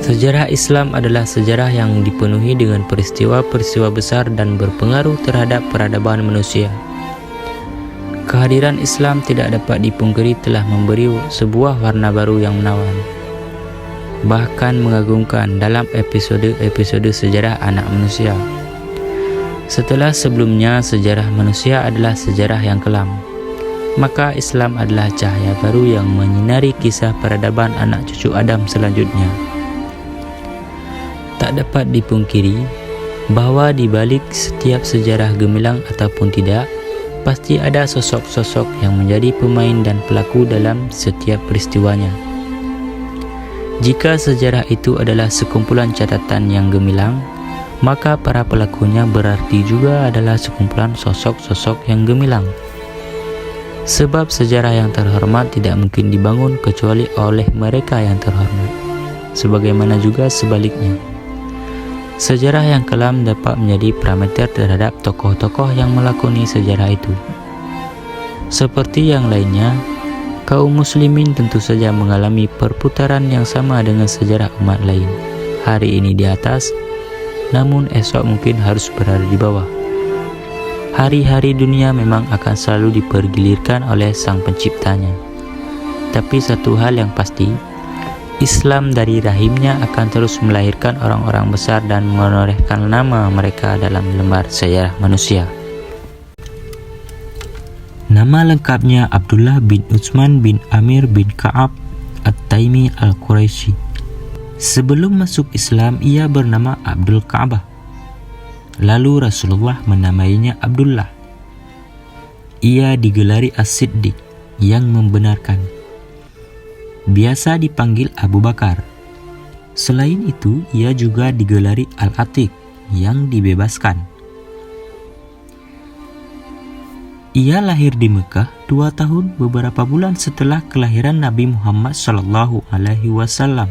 Sejarah Islam adalah sejarah yang dipenuhi dengan peristiwa-peristiwa besar dan berpengaruh terhadap peradaban manusia. Kehadiran Islam tidak dapat dipungkiri telah memberi sebuah warna baru yang menawan, bahkan mengagumkan dalam episode-episode sejarah anak manusia. Setelah sebelumnya sejarah manusia adalah sejarah yang kelam, maka Islam adalah cahaya baru yang menyinari kisah peradaban anak cucu Adam selanjutnya. Tak dapat dipungkiri bahwa di balik setiap sejarah gemilang ataupun tidak, pasti ada sosok-sosok yang menjadi pemain dan pelaku dalam setiap peristiwanya. Jika sejarah itu adalah sekumpulan catatan yang gemilang, maka para pelakunya berarti juga adalah sekumpulan sosok-sosok yang gemilang. Sebab sejarah yang terhormat tidak mungkin dibangun kecuali oleh mereka yang terhormat, sebagaimana juga sebaliknya. Sejarah yang kelam dapat menjadi parameter terhadap tokoh-tokoh yang melakoni sejarah itu. Seperti yang lainnya, kaum muslimin tentu saja mengalami perputaran yang sama dengan sejarah umat lain. Hari ini di atas, namun esok mungkin harus berada di bawah. Hari-hari dunia memang akan selalu dipergilirkan oleh Sang Penciptanya. Tapi satu hal yang pasti, Islam dari rahimnya akan terus melahirkan orang-orang besar dan menorehkan nama mereka dalam lembar sejarah manusia. Nama lengkapnya Abdullah bin Utsman bin Amir bin Ka'ab At-Taimi Al-Quraisy. Sebelum masuk Islam, ia bernama Abdul Ka'bah. Lalu Rasulullah menamainya Abdullah. Ia digelari As-Siddiq, yang membenarkan. Biasa dipanggil Abu Bakar. Selain itu, ia juga digelari Al-Atiq, yang dibebaskan. Ia lahir di Mekah 2 tahun beberapa bulan setelah kelahiran Nabi Muhammad SAW.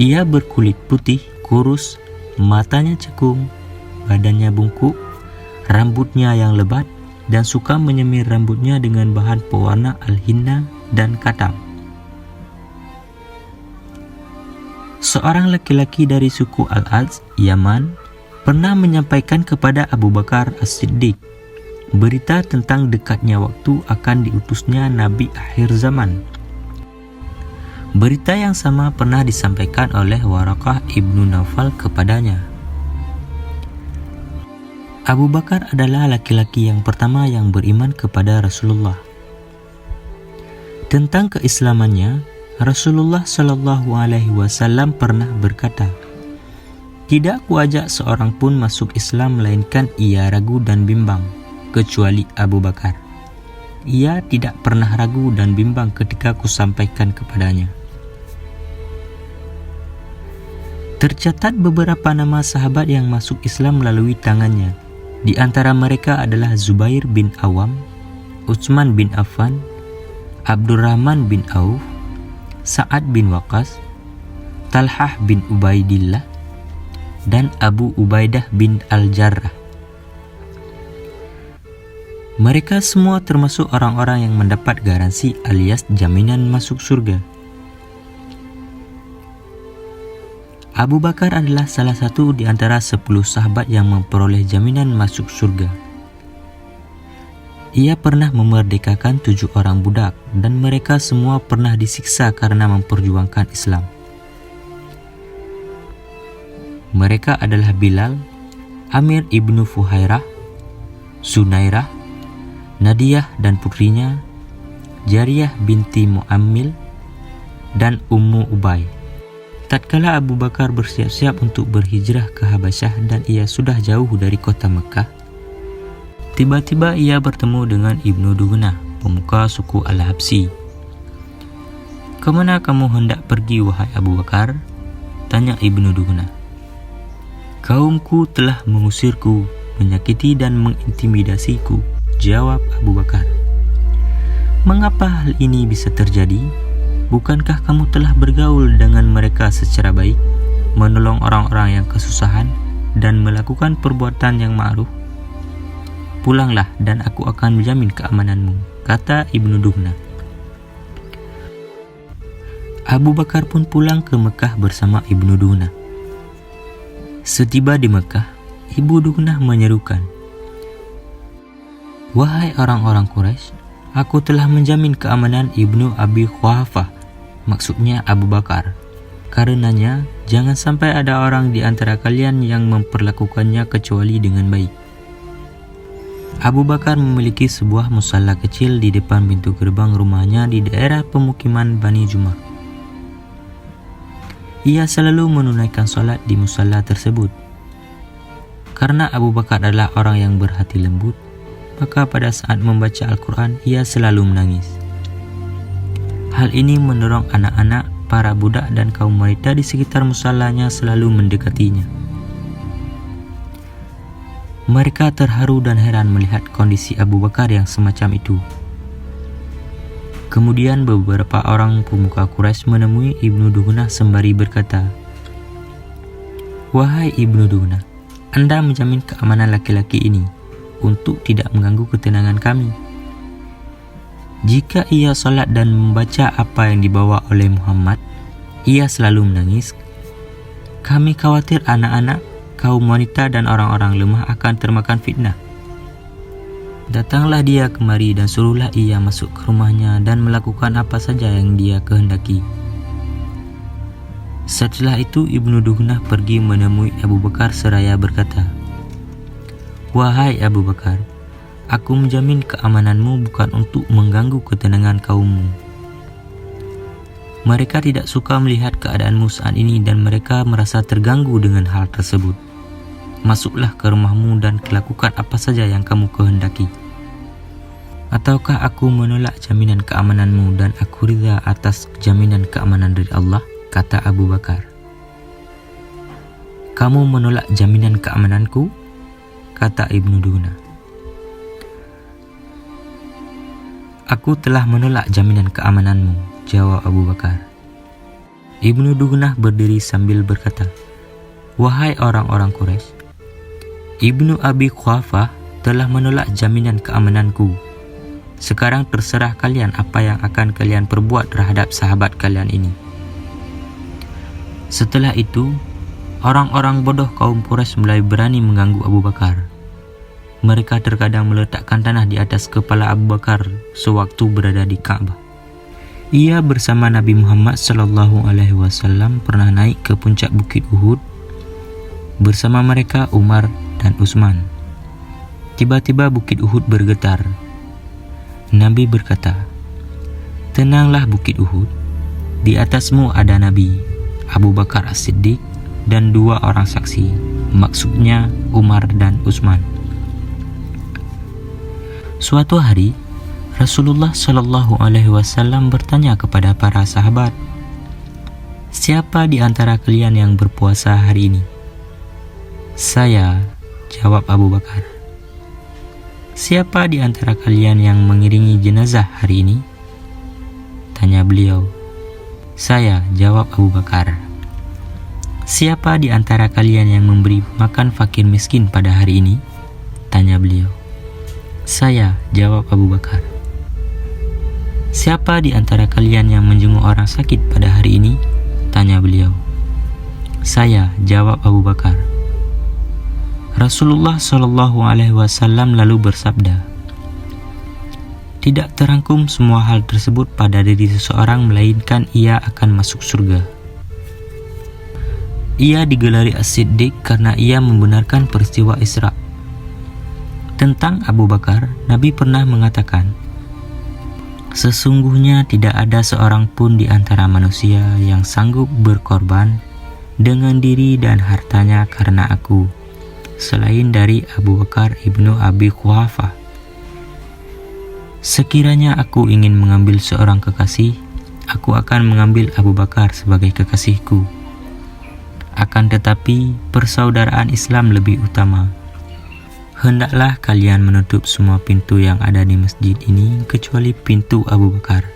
Ia berkulit putih, kurus, matanya cekung, badannya bungkuk, rambutnya yang lebat, dan suka menyemir rambutnya dengan bahan pewarna al-hinna dan katam. Seorang laki-laki dari suku Al-Az, Yaman, pernah menyampaikan kepada Abu Bakar As-Siddiq berita tentang dekatnya waktu akan diutusnya Nabi akhir zaman. Berita yang sama pernah disampaikan oleh Waraqah ibnu Naufal kepadanya. Abu Bakar adalah laki-laki yang pertama yang beriman kepada Rasulullah. Tentang keislamannya, Rasulullah SAW pernah berkata, "Tidak kuajak seorang pun masuk Islam melainkan ia ragu dan bimbang, kecuali Abu Bakar. Ia tidak pernah ragu dan bimbang ketika kusampaikan kepadanya." Tercatat beberapa nama sahabat yang masuk Islam melalui tangannya. Di antara mereka adalah Zubair bin Awam, Utsman bin Affan, Abdurrahman bin Auf, Sa'ad bin Waqqas, Talhah bin Ubaidillah, dan Abu Ubaidah bin Al-Jarrah. Mereka semua termasuk orang-orang yang mendapat garansi alias jaminan masuk surga. Abu Bakar adalah salah satu di antara 10 sahabat yang memperoleh jaminan masuk surga. Ia pernah memerdekakan 7 orang budak dan mereka semua pernah disiksa karena memperjuangkan Islam. Mereka adalah Bilal, Amir ibnu Fuhairah, Sunairah, Nadiyah dan putrinya, Jariyah binti Mu'ammil, dan Ummu Ubay. Tatkala Abu Bakar bersiap-siap untuk berhijrah ke Habasyah dan ia sudah jauh dari kota Mekah, tiba-tiba ia bertemu dengan Ibnu Dugnah, pemuka suku Al-Habsi. "Kemana kamu hendak pergi, wahai Abu Bakar?" tanya Ibnu Dugnah. "Kaumku telah mengusirku, menyakiti dan mengintimidasiku," jawab Abu Bakar. "Mengapa hal ini bisa terjadi? Bukankah kamu telah bergaul dengan mereka secara baik, menolong orang-orang yang kesusahan, dan melakukan perbuatan yang ma'ruf? Pulanglah dan aku akan menjamin keamananmu," kata Ibnu Dugnah. Abu Bakar pun pulang ke Mekah bersama Ibnu Dugnah. Setiba di Mekah, Ibu Dugnah menyerukan, "Wahai orang-orang Quraisy, aku telah menjamin keamanan Ibnu Abi Quhafah," maksudnya Abu Bakar. "Karenanya, jangan sampai ada orang di antara kalian yang memperlakukannya kecuali dengan baik." Abu Bakar memiliki sebuah musalla kecil di depan pintu gerbang rumahnya di daerah pemukiman Bani Jumah. Ia selalu menunaikan sholat di musalla tersebut. Karena Abu Bakar adalah orang yang berhati lembut, maka pada saat membaca Al-Quran, ia selalu menangis. Hal ini mendorong anak-anak, para budak dan kaum wanita di sekitar musallanya selalu mendekatinya. Mereka terharu dan heran melihat kondisi Abu Bakar yang semacam itu. Kemudian beberapa orang pemuka Quraisy menemui Ibnu Dugnah sembari berkata, "Wahai Ibnu Dugnah, Anda menjamin keamanan laki-laki ini untuk tidak mengganggu ketenangan kami. Jika ia salat dan membaca apa yang dibawa oleh Muhammad, ia selalu menangis. Kami khawatir anak-anak, kaum wanita dan orang-orang lemah akan termakan fitnah. Datanglah dia kemari dan suruhlah ia masuk ke rumahnya dan melakukan apa saja yang dia kehendaki." Setelah itu Ibnu Dugnah pergi menemui Abu Bakar seraya berkata, "Wahai Abu Bakar, aku menjamin keamananmu bukan untuk mengganggu ketenangan kaummu. Mereka tidak suka melihat keadaanmu saat ini dan mereka merasa terganggu dengan hal tersebut. Masuklah ke rumahmu dan lakukan apa saja yang kamu kehendaki. Ataukah aku menolak jaminan keamananmu dan aku ridha atas jaminan keamanan dari Allah?" kata Abu Bakar. "Kamu menolak jaminan keamananku?" kata Ibnu Dugnah. "Aku telah menolak jaminan keamananmu," jawab Abu Bakar. Ibnu Dugnah berdiri sambil berkata, "Wahai orang-orang Quraisy, Ibnu Abi Quhafah telah menolak jaminan keamananku. Sekarang terserah kalian apa yang akan kalian perbuat terhadap sahabat kalian ini." Setelah itu, orang-orang bodoh kaum Quraisy mulai berani mengganggu Abu Bakar. Mereka terkadang meletakkan tanah di atas kepala Abu Bakar sewaktu berada di Ka'bah. Ia bersama Nabi Muhammad SAW pernah naik ke puncak Bukit Uhud. Bersama mereka Umar dan Utsman. Tiba-tiba Bukit Uhud bergetar. Nabi berkata, "Tenanglah Bukit Uhud, di atasmu ada Nabi, Abu Bakar As-Siddiq, dan 2 orang saksi, maksudnya Umar dan Utsman." Suatu hari, Rasulullah SAW bertanya kepada para sahabat, "Siapa di antara kalian yang berpuasa hari ini?" "Saya," jawab Abu Bakar. "Siapa di antara kalian yang mengiringi jenazah hari ini?" tanya beliau. "Saya," jawab Abu Bakar. "Siapa di antara kalian yang memberi makan fakir miskin pada hari ini?" tanya beliau. "Saya," jawab Abu Bakar. "Siapa di antara kalian yang menjenguk orang sakit pada hari ini?" tanya beliau. "Saya," jawab Abu Bakar. Rasulullah SAW lalu bersabda, "Tidak terangkum semua hal tersebut pada diri seseorang melainkan ia akan masuk surga." Ia digelari As-Siddiq karena ia membenarkan peristiwa Isra. Tentang Abu Bakar, Nabi pernah mengatakan, "Sesungguhnya tidak ada seorang pun di antara manusia yang sanggup berkorban dengan diri dan hartanya karena aku, selain dari Abu Bakar ibnu Abi Quhafah. Sekiranya aku ingin mengambil seorang kekasih, aku akan mengambil Abu Bakar sebagai kekasihku. Akan tetapi, persaudaraan Islam lebih utama. Hendaklah kalian menutup semua pintu yang ada di masjid ini kecuali pintu Abu Bakar."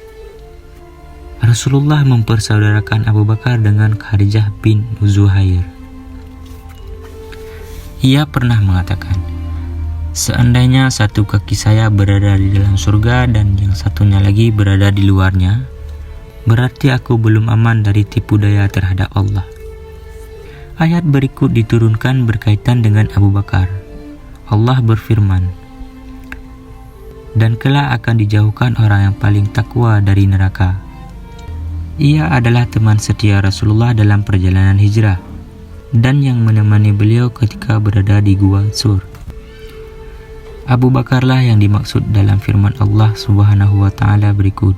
Rasulullah mempersaudarakan Abu Bakar dengan Khadijah bin Zuhair. Ia pernah mengatakan, "Seandainya satu kaki saya berada di dalam surga dan yang satunya lagi berada di luarnya, berarti aku belum aman dari tipu daya terhadap Allah. Ayat berikut diturunkan berkaitan dengan Abu Bakar. Allah berfirman, dan kelak akan dijauhkan orang yang paling takwa dari neraka. Ia adalah teman setia Rasulullah dalam perjalanan hijrah dan yang menemani beliau ketika berada di Gua Sur. Abu Bakarlah yang dimaksud dalam firman Allah Subhanahu wa Ta'ala berikut.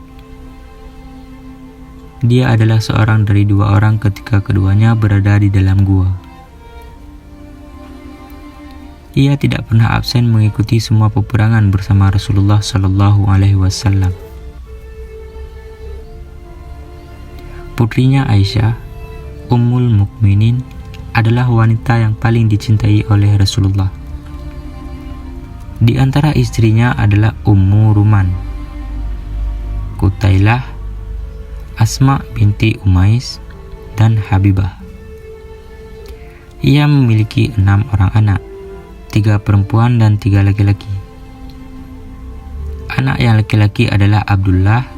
Dia adalah seorang dari dua orang ketika keduanya berada di dalam gua. Ia tidak pernah absen mengikuti semua peperangan bersama Rasulullah Sallallahu Alaihi Wasallam. Putrinya Aisyah, Ummul Mukminin, adalah wanita yang paling dicintai oleh Rasulullah. Di antara istrinya adalah Ummu Ruman, Qutailah, Asma binti Umais, dan Habibah. Ia memiliki 6 orang anak, 3 perempuan dan 3 laki-laki. Anak yang laki-laki adalah Abdullah,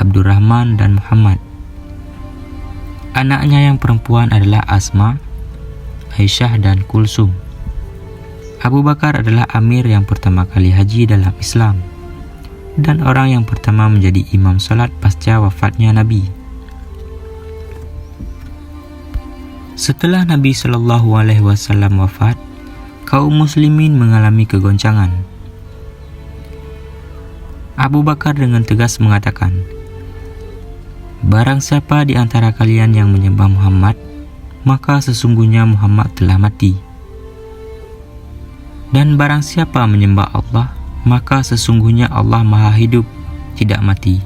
Abdurrahman, dan Muhammad. Anaknya yang perempuan adalah Asma, Aisyah, dan Kulsum. Abu Bakar adalah amir yang pertama kali haji dalam Islam dan orang yang pertama menjadi imam salat pasca wafatnya Nabi. Setelah Nabi Shallallahu Alaihi Wasallam wafat, kaum muslimin mengalami kegoncangan. Abu Bakar dengan tegas mengatakan, barang siapa di antara kalian yang menyembah Muhammad, maka sesungguhnya Muhammad telah mati. Dan barang siapa menyembah Allah, maka sesungguhnya Allah Maha Hidup, tidak mati.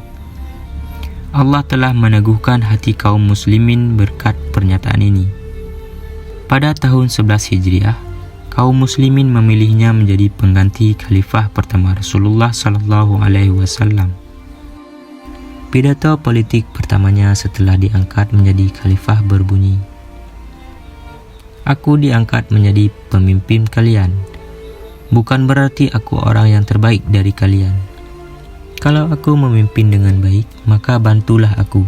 Allah telah meneguhkan hati kaum muslimin berkat pernyataan ini. Pada tahun 11 Hijriah, kaum muslimin memilihnya menjadi pengganti khalifah pertama Rasulullah Sallallahu Alaihi Wasallam. Pidato politik pertamanya setelah diangkat menjadi khalifah berbunyi, aku diangkat menjadi pemimpin kalian. Bukan berarti aku orang yang terbaik dari kalian. Kalau aku memimpin dengan baik, maka bantulah aku.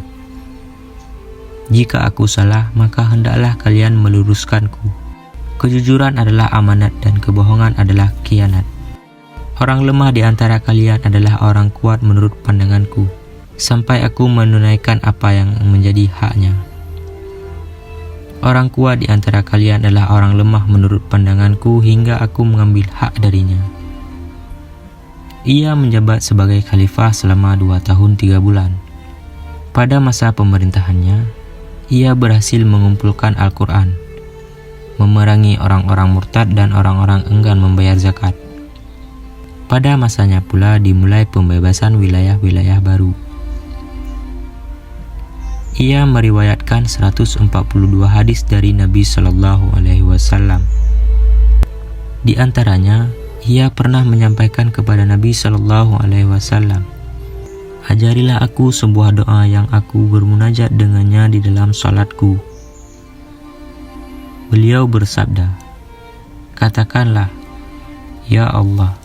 Jika aku salah, maka hendaklah kalian meluruskanku. Kejujuran adalah amanat dan kebohongan adalah khianat. Orang lemah di antara kalian adalah orang kuat menurut pandanganku, sampai aku menunaikan apa yang menjadi haknya. Orang kuat di antara kalian adalah orang lemah menurut pandanganku hingga aku mengambil hak darinya. Ia menjabat sebagai khalifah selama 2 tahun 3 bulan. Pada masa pemerintahannya, ia berhasil mengumpulkan Al-Quran, memerangi orang-orang murtad dan orang-orang enggan membayar zakat. Pada masanya pula dimulai pembebasan wilayah-wilayah baru. Ia meriwayatkan 142 hadis dari Nabi Shallallahu Alaihi Wasallam. Di antaranya, ia pernah menyampaikan kepada Nabi Shallallahu Alaihi Wasallam, ajarilah aku sebuah doa yang aku bermunajat dengannya di dalam salatku. Beliau bersabda, katakanlah, ya Allah,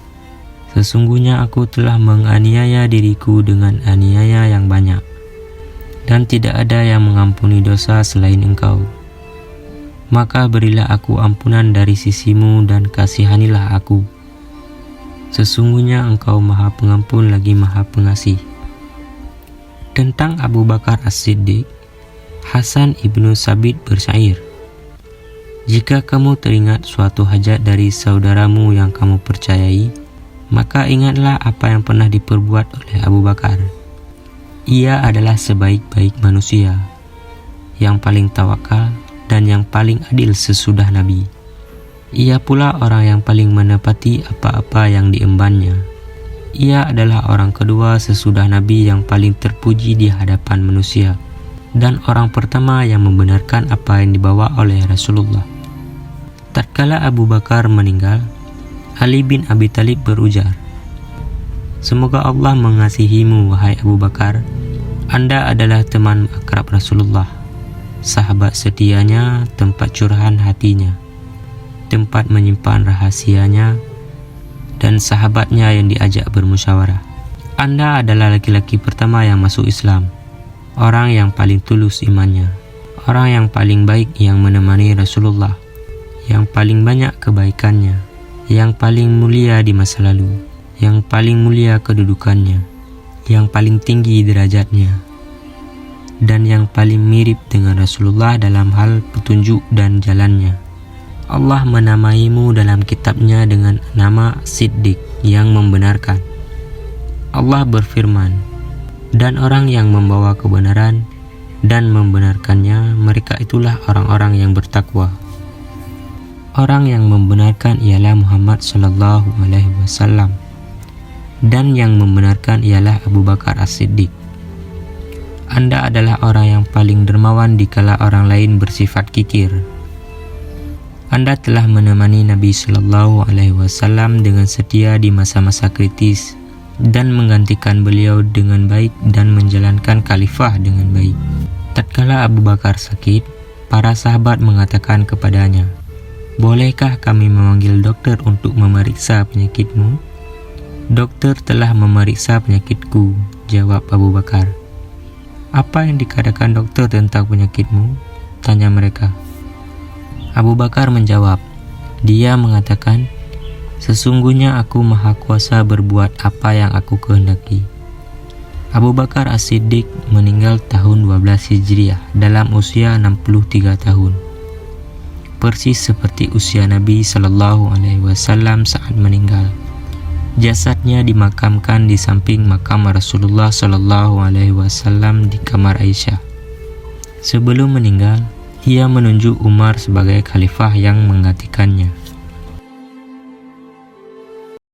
sesungguhnya aku telah menganiaya diriku dengan aniaya yang banyak, dan tidak ada yang mengampuni dosa selain Engkau. Maka berilah aku ampunan dari sisimu dan kasihanilah aku. Sesungguhnya Engkau Maha Pengampun lagi Maha Pengasih. Tentang Abu Bakar As-Siddiq, Hasan ibnu Sabit bersyair, jika kamu teringat suatu hajat dari saudaramu yang kamu percayai, maka ingatlah apa yang pernah diperbuat oleh Abu Bakar. Ia adalah sebaik-baik manusia, yang paling tawakal dan yang paling adil sesudah Nabi. Ia pula orang yang paling menepati apa-apa yang diembannya. Ia adalah orang kedua sesudah Nabi yang paling terpuji di hadapan manusia, dan orang pertama yang membenarkan apa yang dibawa oleh Rasulullah. Tatkala Abu Bakar meninggal, Ali bin Abi Thalib berujar, semoga Allah mengasihimu, wahai Abu Bakar. Anda adalah teman akrab Rasulullah, sahabat setianya, tempat curahan hatinya, tempat menyimpan rahasianya, dan sahabatnya yang diajak bermusyawarah. Anda adalah laki-laki pertama yang masuk Islam, orang yang paling tulus imannya, orang yang paling baik yang menemani Rasulullah, yang paling banyak kebaikannya, yang paling mulia di masa lalu, yang paling mulia kedudukannya, yang paling tinggi derajatnya, dan yang paling mirip dengan Rasulullah dalam hal petunjuk dan jalannya. Allah menamaimu dalam kitabnya dengan nama Siddiq yang membenarkan. Allah berfirman, dan orang yang membawa kebenaran dan membenarkannya, mereka itulah orang-orang yang bertakwa. Orang yang membenarkan ialah Muhammad sallallahu alaihi wasallam, dan yang membenarkan ialah Abu Bakar As-Siddiq. Anda adalah orang yang paling dermawan dikala orang lain bersifat kikir. Anda telah menemani Nabi sallallahu alaihi wasallam dengan setia di masa-masa kritis dan menggantikan beliau dengan baik dan menjalankan khalifah dengan baik. Tatkala Abu Bakar sakit, para sahabat mengatakan kepadanya, "Bolehkah kami memanggil dokter untuk memeriksa penyakitmu?" "Dokter telah memeriksa penyakitku," jawab Abu Bakar. "Apa yang dikatakan dokter tentang penyakitmu?" tanya mereka. Abu Bakar menjawab, "Dia mengatakan, sesungguhnya aku maha kuasa berbuat apa yang aku kehendaki." Abu Bakar As-Siddiq meninggal tahun 12 Hijriah dalam usia 63 tahun. Persis seperti usia Nabi sallallahu alaihi wasallam saat meninggal. Jasadnya dimakamkan di samping makam Rasulullah sallallahu alaihi wasallam di kamar Aisyah. Sebelum meninggal, ia menunjuk Umar sebagai khalifah yang menggantikannya.